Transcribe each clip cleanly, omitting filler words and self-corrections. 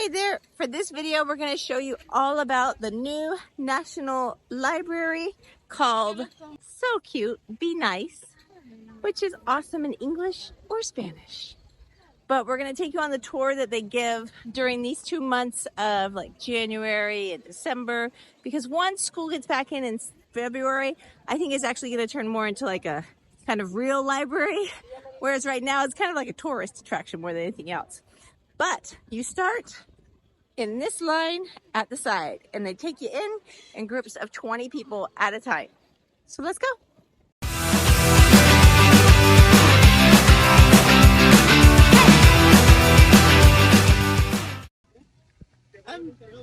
Hey there, for this video we're going to show you all about the new National Library called So Cute, BINAES, which is awesome in English or Spanish. But we're going to take you on the tour that they give during these 2 months of like January and December, because once school gets back in February, I think it's actually going to turn more into like a kind of real library, whereas right now it's kind of like a tourist attraction more than anything else. But you start in this line at the side, and they take you in groups of 20 people at a time. So let's go.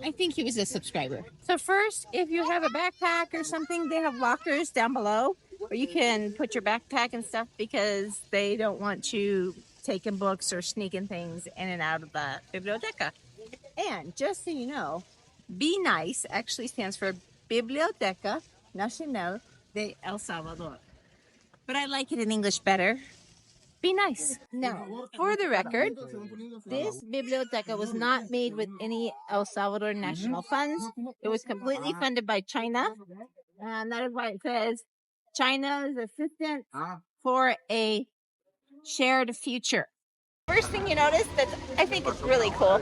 I think he was a subscriber. So first, if you have a backpack or something, they have lockers down below where you can put your backpack and stuff, because they don't want you taking books or sneaking things in and out of the biblioteca. And just so you know, BINAES actually stands for Biblioteca Nacional de El Salvador. But I like it in English better. Be nice. Now, for the record, this biblioteca was not made with any El Salvador national funds. It was completely funded by China. And that is why it says China's assistance for a shared future. First thing you notice that I think is really cool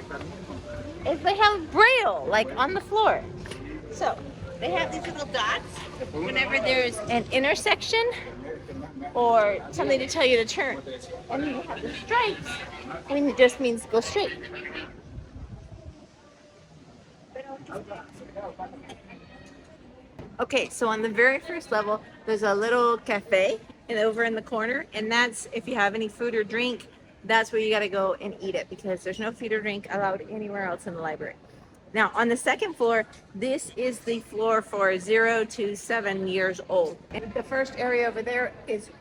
is they have Braille, like on the floor. So they have these little dots whenever there's an intersection or something to tell you to turn. And then you have the stripes, and it just means go straight. Okay, so on the very first level, there's a little cafe over in the corner, and that's if you have any food or drink, that's where you got to go and eat it, because there's no food or drink allowed anywhere else in the library. Now, on the second floor, this is the floor for 0 to 7 years old. And the first area over there is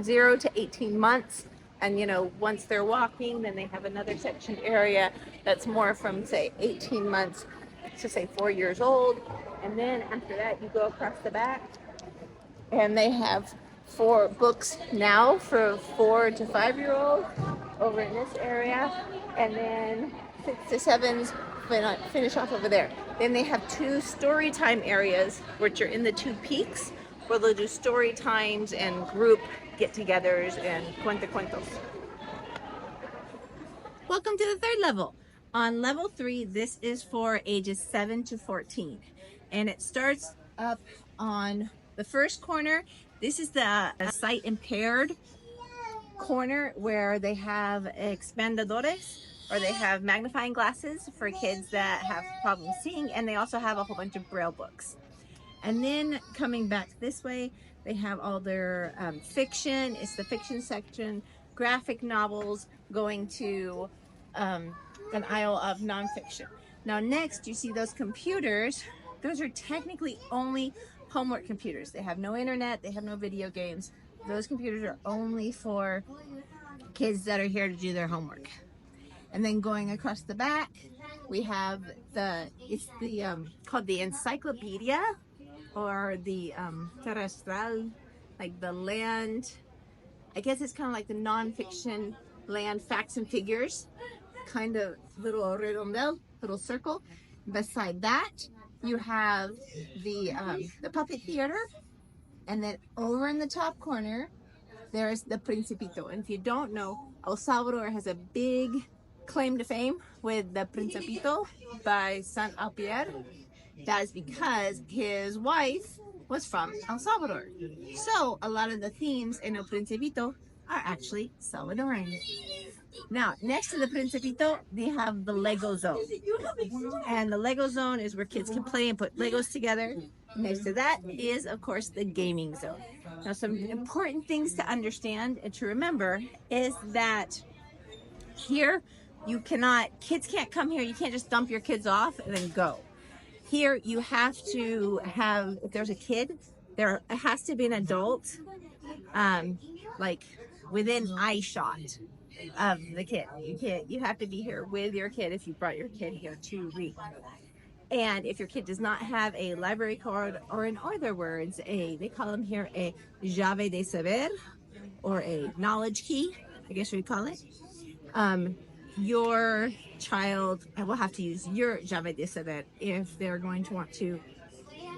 0 to 18 months. And, you know, once they're walking, then they have another section area that's more from, say, 18 months to, say, 4 years old. And then after that, you go across the back, and they have 4 books now for 4 to 5-year-olds over in this area. And then 6 to 7s finish off over there. Then they have 2 story time areas, which are in the 2 peaks, where they'll do story times and group get-togethers and cuentos. Welcome to the third level. On level 3, this is for ages 7 to 14, and it starts up on the first corner. This is the sight impaired corner, where they have expandadores, or they have magnifying glasses for kids that have problems seeing, and they also have a whole bunch of Braille books. And then coming back this way, they have all their fiction. It's the fiction section, graphic novels, going to an aisle of nonfiction. Now next, you see those computers. Those are technically only homework computers. They have no internet, they have no video games. Those computers are only for kids that are here to do their homework. And then going across the back, we have called the encyclopedia, or the terrestral, like the land. I guess it's kind of like the nonfiction land facts and figures, kind of little redondel, little circle. Beside that, you have the puppet theater, and then over in the top corner, there's the Principito. And if you don't know, El Salvador has a big claim to fame with the Principito by Saint Alpier. That is because his wife was from El Salvador. So a lot of the themes in El Principito are actually Salvadoran. Now, next to the Principito, they have the Lego zone. And the Lego zone is where kids can play and put Legos together. Next to that is, of course, the gaming zone. Now, some important things to understand and to remember is that here, kids can't come here. You can't just dump your kids off and then go. Here, you have to have, if there's a kid, there has to be an adult, like within eye shot of the kid. You have to be here with your kid if you brought your kid here to read. And if your kid does not have a library card, or in other words, they call them here a llave de saber, or a knowledge key, I guess we'd call it. your child will have to use your Java de saber if they're going to want to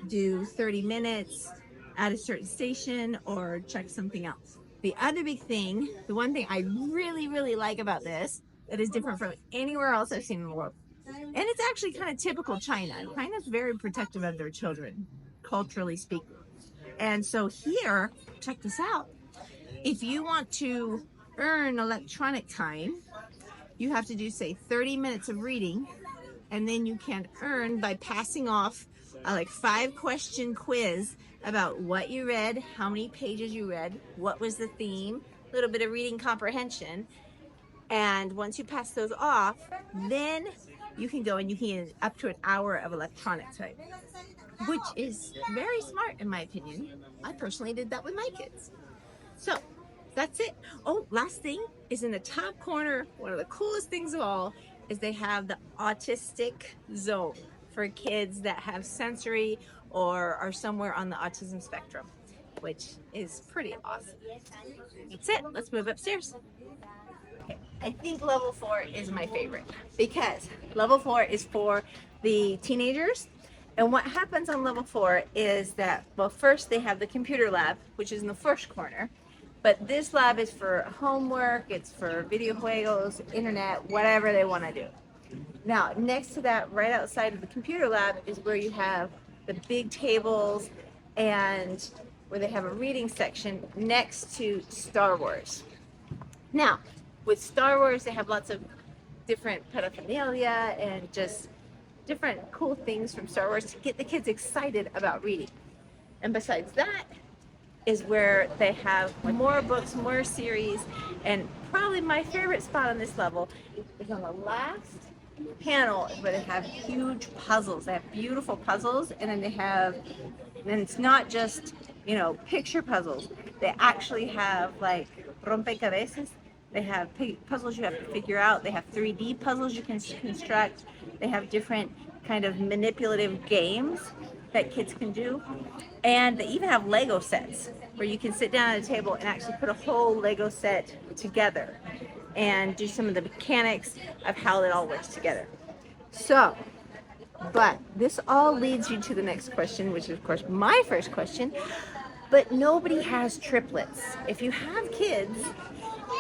do 30 minutes at a certain station or check something else. The other big thing, the one thing I really like about this that is different from anywhere else I've seen in the world, and it's actually kind of typical China. China's very protective of their children, culturally speaking. And so here, check this out. If you want to earn electronic time, you have to do, say, 30 minutes of reading, and then you can earn by passing off a like 5-question quiz about what you read, how many pages you read, what was the theme, a little bit of reading comprehension. And once you pass those off, then you can go and you can get up to an hour of electronic time, which is very smart in my opinion. I personally did that with my kids. So that's it. Oh, last thing is in the top corner, one of the coolest things of all is they have the autistic zone for kids that have sensory or are somewhere on the autism spectrum, which is pretty awesome. That's it. Let's move upstairs. Okay. I think level 4 is my favorite because level 4 is for the teenagers. And what happens on level 4 is that, well, first they have the computer lab, which is in the first corner. But this lab is for homework, it's for videojuegos, internet, whatever they want to do. Now, next to that, right outside of the computer lab is where you have the big tables and where they have a reading section next to Star Wars. Now, with Star Wars, they have lots of different paraphernalia and just different cool things from Star Wars to get the kids excited about reading. And besides that, is where they have more books, more series, and probably my favorite spot on this level is on the last panel where they have huge puzzles. They have beautiful puzzles, and then they have, and it's not just, you know, picture puzzles. They actually have like rompecabezas. They have puzzles you have to figure out. They have 3D puzzles you can construct. They have different kind of manipulative games that kids can do. And they even have Lego sets where you can sit down at a table and actually put a whole Lego set together and do some of the mechanics of how it all works together. So, but this all leads you to the next question, which is of course my first question, but nobody has triplets. If you have kids,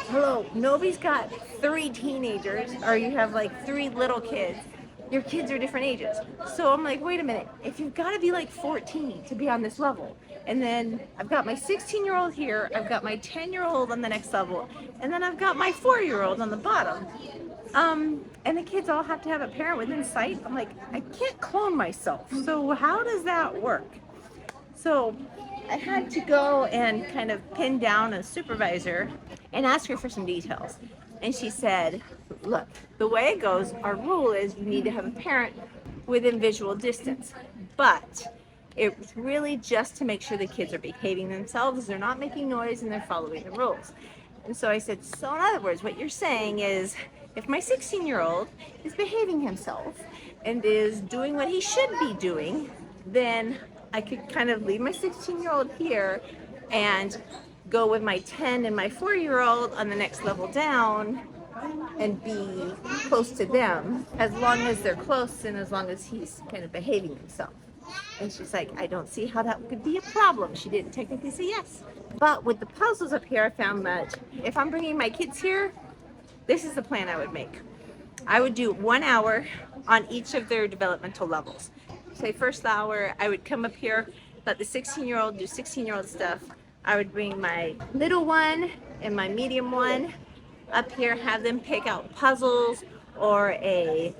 hello, nobody's got 3 teenagers, or you have like 3 little kids. Your kids are different ages. So I'm like, wait a minute, if you've got to be like 14 to be on this level, and then I've got my 16-year-old here, I've got my 10-year-old on the next level, and then I've got my 4-year-old on the bottom, and the kids all have to have a parent within sight. I'm like, I can't clone myself. So how does that work? So I had to go and kind of pin down a supervisor and ask her for some details. And she said, look, the way it goes, our rule is you need to have a parent within visual distance. But it's really just to make sure the kids are behaving themselves, they're not making noise, and they're following the rules. And so I said, so in other words, what you're saying is, if my 16-year-old is behaving himself and is doing what he should be doing, then I could kind of leave my 16-year-old here and go with my 10 and my 4-year-old on the next level down and be close to them, as long as they're close and as long as he's kind of behaving himself. And she's like, I don't see how that could be a problem. She didn't technically say yes. But with the puzzles up here, I found that if I'm bringing my kids here, this is the plan I would make. I would do 1 hour on each of their developmental levels. Say first hour, I would come up here, let the 16-year-old do 16-year-old stuff. I would bring my little one and my medium one up here, have them pick out puzzles or a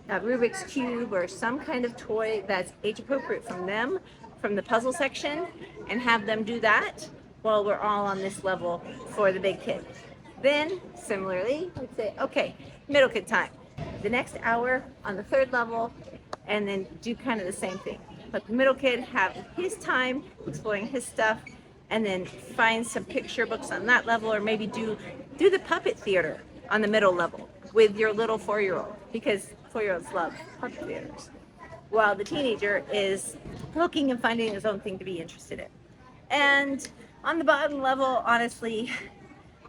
Rubik's Cube or some kind of toy that's age appropriate from them, from the puzzle section, and have them do that while we're all on this level for the big kid. Then, similarly, we'd say, okay, middle kid time. The next hour on the 3rd level, and then do kind of the same thing. Let the middle kid have his time exploring his stuff, and then find some picture books on that level, or maybe do the puppet theater on the middle level with your little 4-year-old, because 4-year-olds love puppet theaters, while the teenager is looking and finding his own thing to be interested in. And on the bottom level, honestly,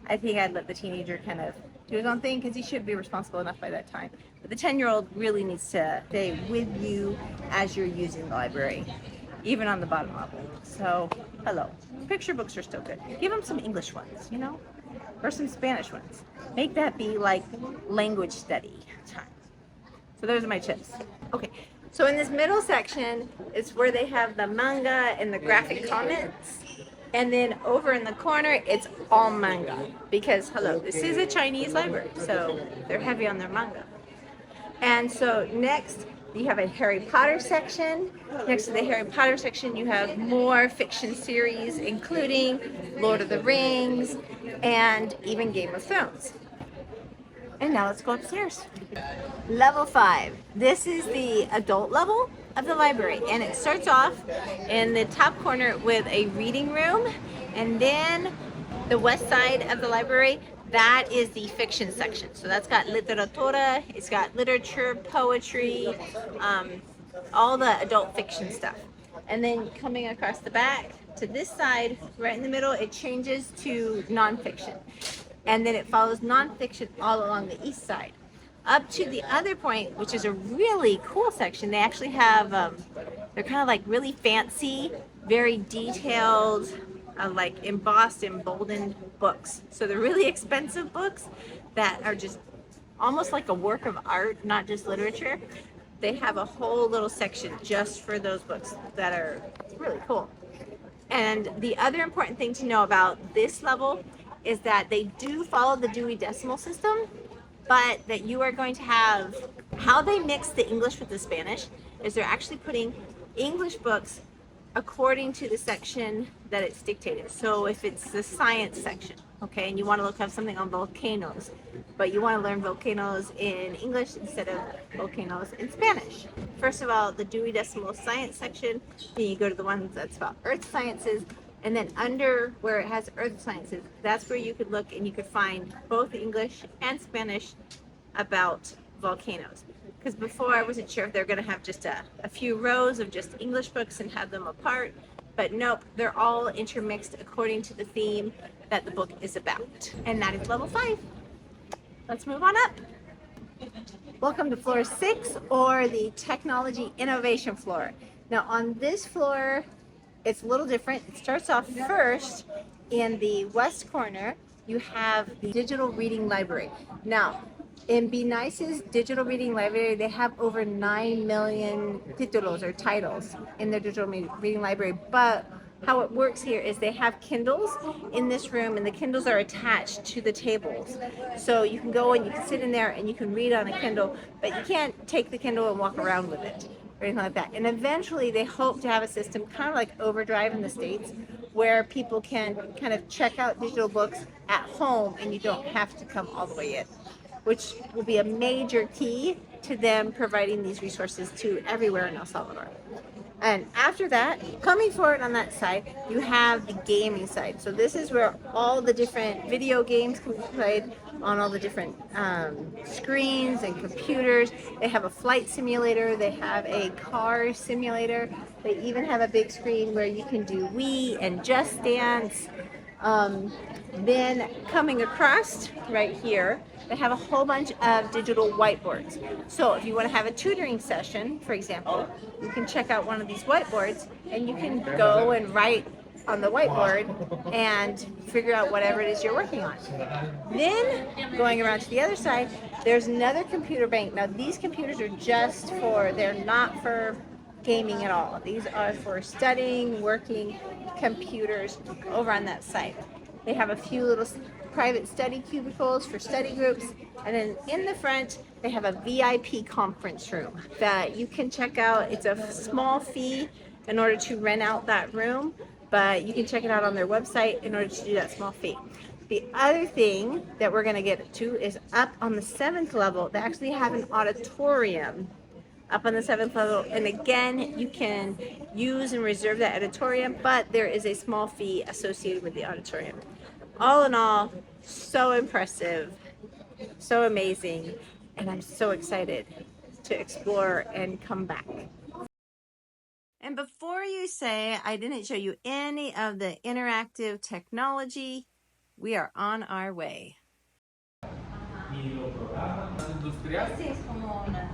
I think I'd let the teenager kind of do his own thing because he should be responsible enough by that time. But the 10-year-old really needs to stay with you as you're using the library, even on the bottom level. So, hello. Picture books are still good. Give them some English ones, you know, or some Spanish ones. Make that be like language study time. So those are my tips. Okay, so in this middle section is where they have the manga and the graphic comments. And then over in the corner, it's all manga. Because, hello, this is a Chinese library, so they're heavy on their manga. And so next, you have a Harry Potter section. Next to the Harry Potter section, you have more fiction series, including Lord of the Rings and even Game of Thrones. And now let's go upstairs. Level 5. This is the adult level of the library, and it starts off in the top corner with a reading room, and then the west side of the library, that is the fiction section. So that's got literatura, it's got literature, poetry, all the adult fiction stuff. And then coming across the back to this side, right in the middle, it changes to nonfiction. And then it follows nonfiction all along the east side. Up to the other point, which is a really cool section, they actually have, they're kind of like really fancy, very detailed, like embossed, emboldened books. So they're really expensive books that are just almost like a work of art, not just literature. They have a whole little section just for those books that are really cool. And the other important thing to know about this level is that they do follow the Dewey Decimal System, but that you are going to have, how they mix the English with the Spanish is they're actually putting English books according to the section that it's dictated. So if it's the science section, okay, and you want to look up something on volcanoes, but you want to learn volcanoes in English instead of volcanoes in Spanish. First of all, the Dewey Decimal Science section, then you go to the one that's about Earth Sciences, and then under where it has Earth Sciences, that's where you could look and you could find both English and Spanish about volcanoes. Because before I wasn't sure if they're going to have just a few rows of just English books and have them apart, but nope, they're all intermixed according to the theme that the book is about. And that is level 5. Let's move on up. Welcome to floor 6, or the technology innovation floor. Now on this floor, it's a little different. It starts off first in the west corner. You have the digital reading library. Now, in BINAES's digital reading library, they have over 9 million títulos or titles in their digital reading library. But how it works here is they have Kindles in this room, and the Kindles are attached to the tables. So you can go and you can sit in there and you can read on a Kindle, but you can't take the Kindle and walk around with it or anything like that. And eventually they hope to have a system kind of like Overdrive in the States, where people can kind of check out digital books at home and you don't have to come all the way in, which will be a major key to them providing these resources to everywhere in El Salvador. And after that, coming forward on that side, you have the gaming side. So this is where all the different video games can be played on all the different screens and computers. They have a flight simulator. They have a car simulator. They even have a big screen where you can do Wii and Just Dance. Then coming across right here, they have a whole bunch of digital whiteboards. So if you want to have a tutoring session, for example, you can check out one of these whiteboards and you can go and write on the whiteboard and figure out whatever it is you're working on. Then going around to the other side, there's another computer bank. Now these computers are just for, they're not for gaming at all. These are for studying, working computers over on that side. They have a few little private study cubicles for study groups, and then in the front they have a VIP conference room that you can check out. It's a small fee in order to rent out that room, but you can check it out on their website in order to do that small fee. The other thing that we're going to get to is up on the 7th level. They actually have an auditorium up on the 7th level, and again you can use and reserve that auditorium, but there is a small fee associated with the auditorium. All in all, so impressive, so amazing, and I'm so excited to explore and come back. And before you say I didn't show you any of the interactive technology, we are on our way. industrial. Sí, es como una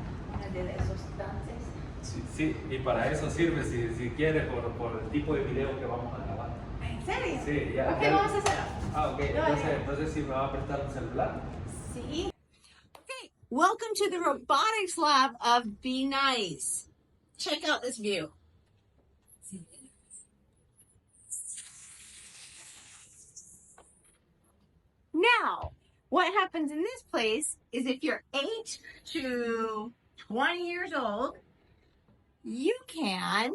de esos dances. Sí, sí, y para eso sirve si quieres por el tipo de video que vamos a grabar. ¿En serio? Sí, ya. Ok, vamos a hacerlo. Ah, ok. Entonces sí me va a prestar un celular. Sí. Okay, welcome to the Robotics Lab of BINAES. Check out this view. Now, what happens in this place is if you're 8 to 20 years old, you can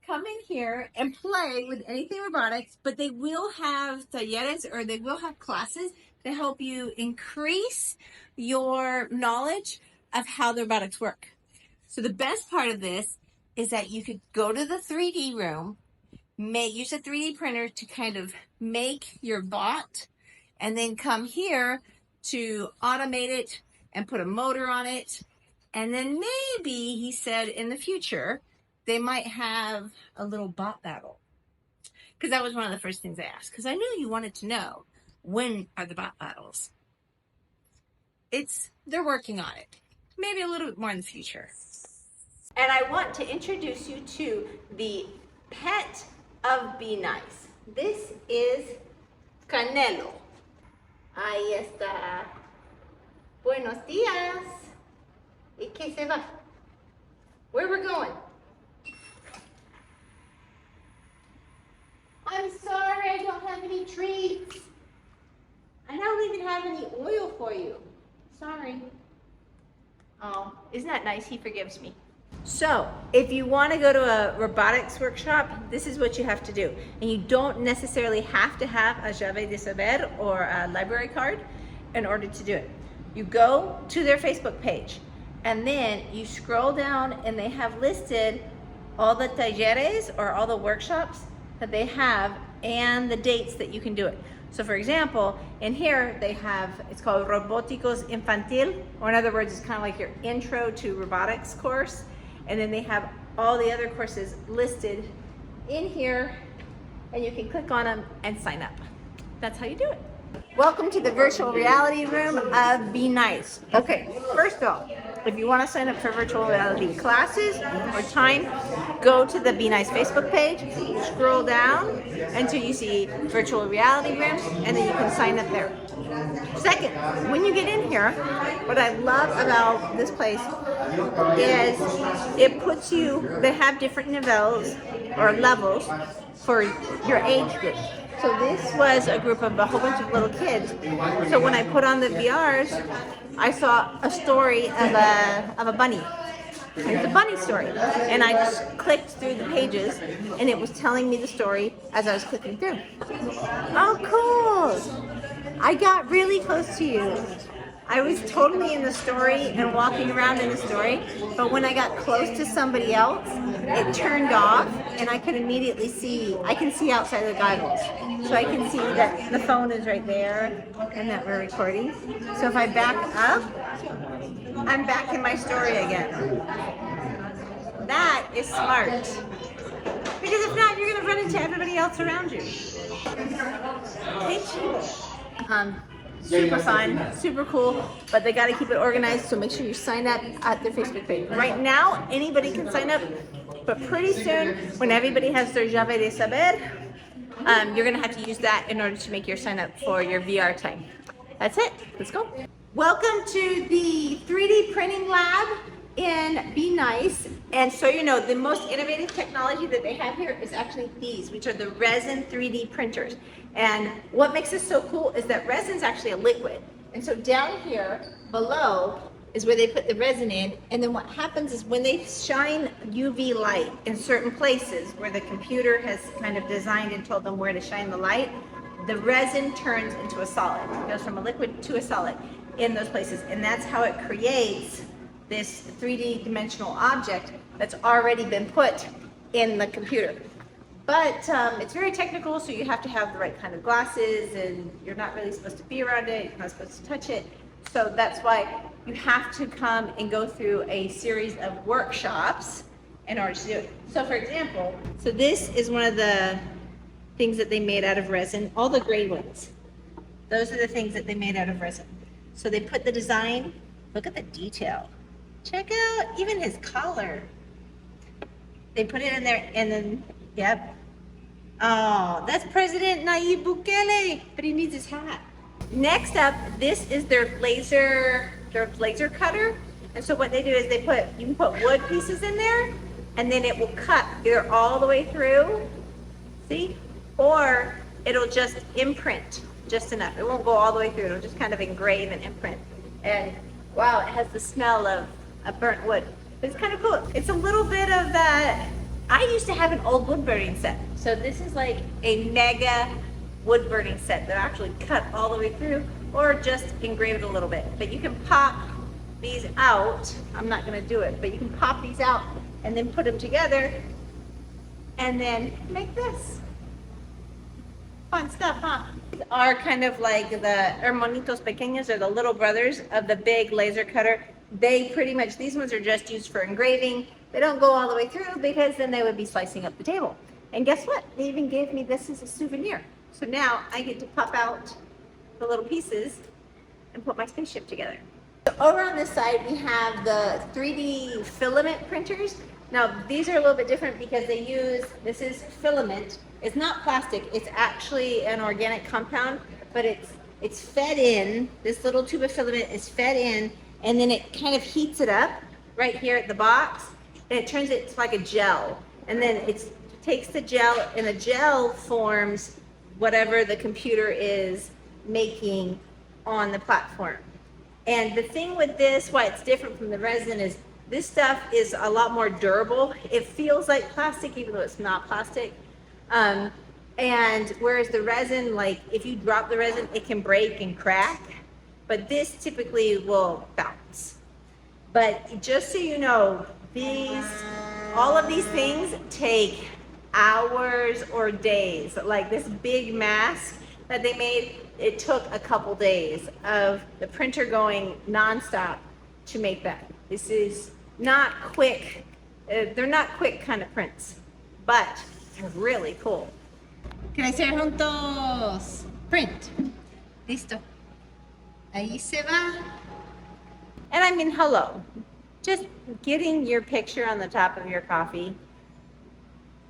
come in here and play with anything robotics, but they will have talleres, or they will have classes to help you increase your knowledge of how the robotics work. So the best part of this is that you could go to the 3D room, use a 3D printer to kind of make your bot, and then come here to automate it and put a motor on it. And then maybe, he said, in the future, they might have a little bot battle. Because that was one of the first things I asked. Because I knew you wanted to know, when are the bot battles? They're working on it. Maybe a little bit more in the future. And I want to introduce you to the pet of BINAES. This is Canelo. Ahí está. Buenos días. ¿Y qué se va? Where we're going? I'm sorry, I don't have any treats. I don't even have any oil for you. Sorry. Oh, isn't that nice? He forgives me. So, if you want to go to a robotics workshop, this is what you have to do. And you don't necessarily have to have a llave de saber or a library card in order to do it. You go to their Facebook page, and then you scroll down, and they have listed all the talleres, or all the workshops that they have, and the dates that you can do it. So for example, in here they have, it's called Roboticos Infantil, or in other words, it's kind of like your intro to robotics course. And then they have all the other courses listed in here, and you can click on them and sign up. That's how you do it. Welcome to the virtual reality room of BINAES. Okay, first of all, if you want to sign up for virtual reality classes or time, go to the BINAES Facebook page, scroll down until you see virtual reality rooms, and then you can sign up there. Second, when you get in here, what I love about this place is it puts you, they have different levels for your age group. So this was a group of a whole bunch of little kids. So when I put on the VRs, I saw a story of a bunny. It's a bunny story. And I just clicked through the pages, and it was telling me the story as I was clicking through. Oh, cool. I got really close to you. I was totally in the story and walking around in the story, but when I got close to somebody else, it turned off, and I could immediately see, I can see outside the goggles. So I can see that the phone is right there and that we're recording. So if I back up, I'm back in my story again. That is smart. Because if not, you're gonna run into everybody else around you. Thank you. Super fun, super cool, but they got to keep it organized, so make sure you sign up at their Facebook page. Right now, anybody can sign up, but pretty soon, when everybody has their llave de saber, you're going to have to use that in order to make your sign up for your VR time. That's it. Let's go. Welcome to the 3D printing lab in BINAES. And so you know, the most innovative technology that they have here is actually these, which are the resin 3D printers. And what makes this so cool is that resin is actually a liquid. And so down here below is where they put the resin in. And then what happens is when they shine UV light in certain places where the computer has kind of designed and told them where to shine the light, the resin turns into a solid. It goes from a liquid to a solid in those places. And that's how it creates this 3D dimensional object that's already been put in the computer. But it's very technical, so you have to have the right kind of glasses, and you're not really supposed to be around it, you're not supposed to touch it. So that's why you have to come and go through a series of workshops in order to do it. So for example, so this is one of the things that they made out of resin, all the gray ones. Those are the things that they made out of resin. So they put the design Look at the detail. Check out even his collar. They put it in there and then, yep. Oh, that's President Nayib Bukele, but he needs his hat. Next up, this is their laser cutter. And so what they do is you can put wood pieces in there and then it will cut either all the way through, see? Or it'll just imprint just enough. It won't go all the way through. It'll just kind of engrave and imprint. And wow, it has the smell of burnt wood. It's kind of cool. It's a little bit of that. I used to have an old wood burning set. So this is like a mega wood burning set that actually cut all the way through or just engraved a little bit. But you can pop these out. I'm not gonna do it, but you can pop these out and then put them together and then make this. Fun stuff, huh? These are kind of like the hermanitos pequeños, or the little brothers of the big laser cutter. They pretty much, these ones are just used for engraving. They don't go all the way through because then they would be slicing up the table. And guess what? They even gave me this as a souvenir. So now I get to pop out the little pieces and put my spaceship together. So over on this side, we have the 3D filament printers. Now these are a little bit different because they use, this is filament. It's not plastic, it's actually an organic compound, but it's fed in, this little tube of filament is fed in, and then it kind of heats it up right here at the box, and it turns it to like a gel. And then it takes the gel, and the gel forms whatever the computer is making on the platform. And the thing with this, why it's different from the resin, is this stuff is a lot more durable. It feels like plastic, even though it's not plastic. And whereas the resin, like if you drop the resin, it can break and crack, but this typically will bounce. But just so you know, all of these things take hours or days. Like this big mask that they made, it took a couple days of the printer going nonstop to make that. This is not quick. They're not quick kind of prints, but they're really cool. Crecer juntos. Print. Listo. Ahí se va. And I mean, hello. Just getting your picture on the top of your coffee.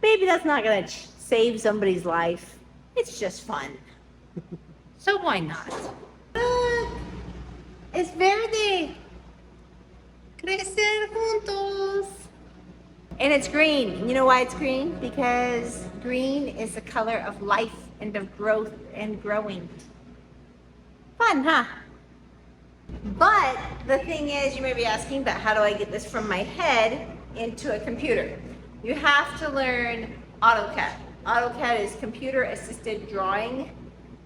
Maybe that's not gonna save somebody's life. It's just fun. So why not? Look, it's verde. Crecer juntos. And it's green. And you know why it's green? Because green is the color of life and of growth and growing. Fun, huh? But the thing is, you may be asking, but how do I get this from my head into a computer? You have to learn AutoCAD. AutoCAD is computer assisted drawing,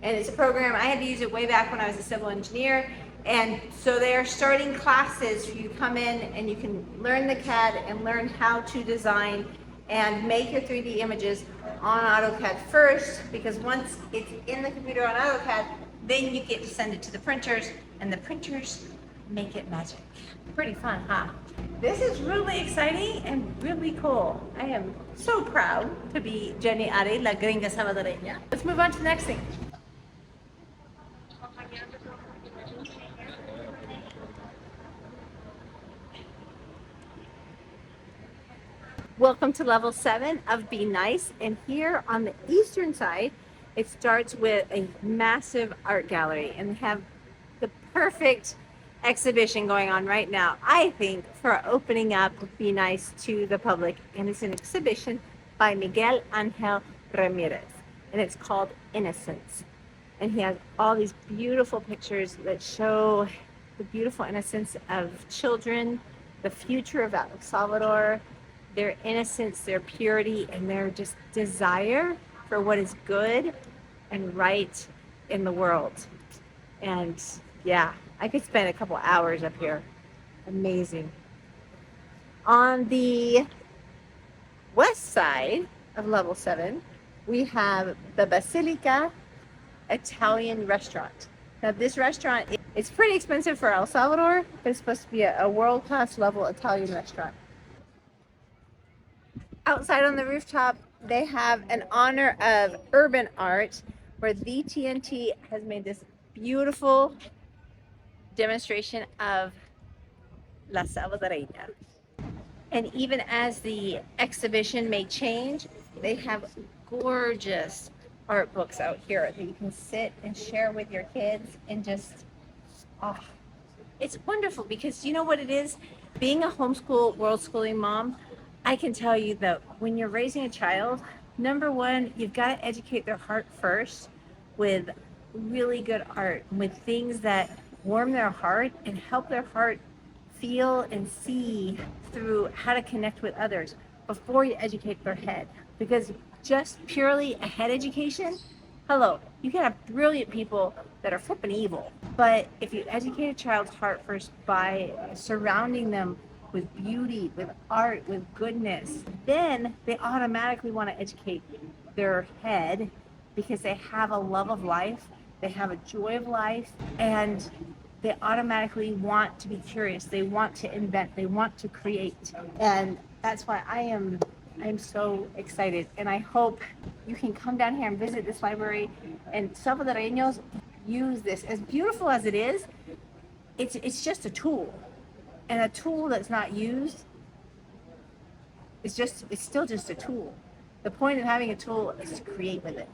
and it's a program. I had to use it way back when I was a civil engineer. And so they are starting classes for you to come in and you can learn the CAD and learn how to design and make your 3D images on AutoCAD first, because once it's in the computer on AutoCAD, then you get to send it to the printers, and the printers make it magic. Pretty fun, huh? This is really exciting and really cool. I am so proud to be Jenny Ari, la gringa salvadoreña. Let's move on to the next thing. Welcome to level 7 of Be Nice, and here on the eastern side, it starts with a massive art gallery, and they have the perfect exhibition going on right now, I think, for opening up Be Nice to the public. And it's an exhibition by Miguel Angel Ramirez, and it's called Innocence. And he has all these beautiful pictures that show the beautiful innocence of children, the future of El Salvador, their innocence, their purity, and their just desire for what is good and right in the world. And yeah, I could spend a couple hours up here. Amazing. On the west side of level 7, we have the Basilica Italian restaurant. Now this restaurant, it's pretty expensive for El Salvador, but it's supposed to be a world-class level Italian restaurant. Outside on the rooftop, they have an honor of urban art where the TNT has made this beautiful demonstration of La Salvadoreña. And even as the exhibition may change, they have gorgeous art books out here that you can sit and share with your kids and just, oh, it's wonderful because you know what it is? Being a homeschool, world schooling mom, I can tell you that when you're raising a child, number one, you've got to educate their heart first with really good art, with things that warm their heart and help their heart feel and see through how to connect with others before you educate their head. Because just purely a head education, hello, you can have brilliant people that are flipping evil. But if you educate a child's heart first by surrounding them with beauty, with art, with goodness, then they automatically want to educate their head because they have a love of life, they have a joy of life, and they automatically want to be curious. They want to invent. They want to create. And that's why I am so excited. And I hope you can come down here and visit this library. And Salvadoreños use this. As beautiful as it is, it's just a tool. And a tool that's not used, it's still just a tool. The point of having a tool is to create with it.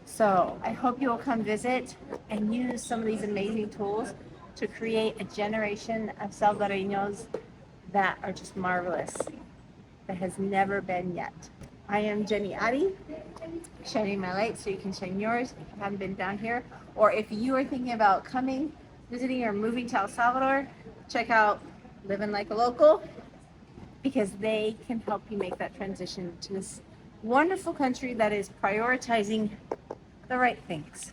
So I hope you will come visit and use some of these amazing tools to create a generation of Salvadoreños that are just marvelous, that has never been yet. I am Jenny Adi, shining my light so you can shine yours if you haven't been down here. Or if you are thinking about coming, visiting, or moving to El Salvador, check out Living Like a Local, because they can help you make that transition to this wonderful country that is prioritizing the right things.